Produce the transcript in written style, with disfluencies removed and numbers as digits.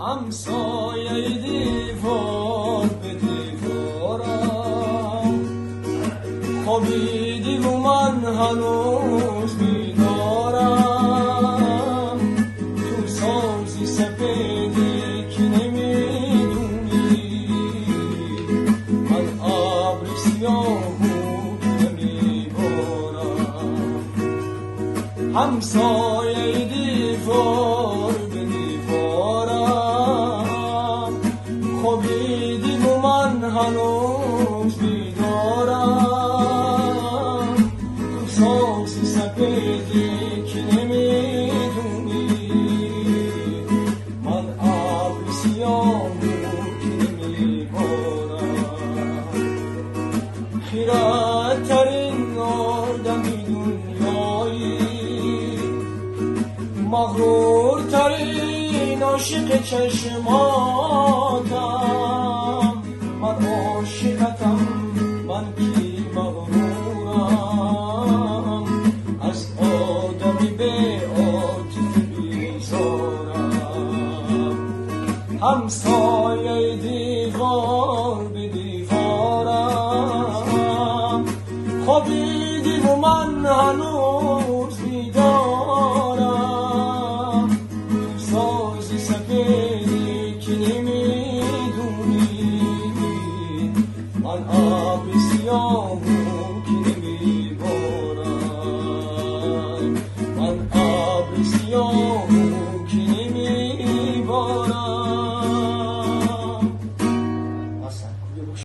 همسایه دیوار به دیوارم خوابیدی و من هنوز بیدارم. تو سازی سپیدی که نمیدونی من ابر سیاهو نمیبارم. همسایه دیوار به دیوارم خوابیدی و من هنوز بیدارم. تو سازی سپیدی که نمیدونی من ابر سیاهو که نمیبارم. خیرترین آدمی دنیایی، مغرورترین عاشق چشماتم. من عاشقتم، من کی مغرورم، از آدمی به عاطفه بیزارم. همسایه دیوار به دیوارم خوابیدی و من هنوز بیدارم. سازی سپیدی که نمیدونی من ابر سیاهو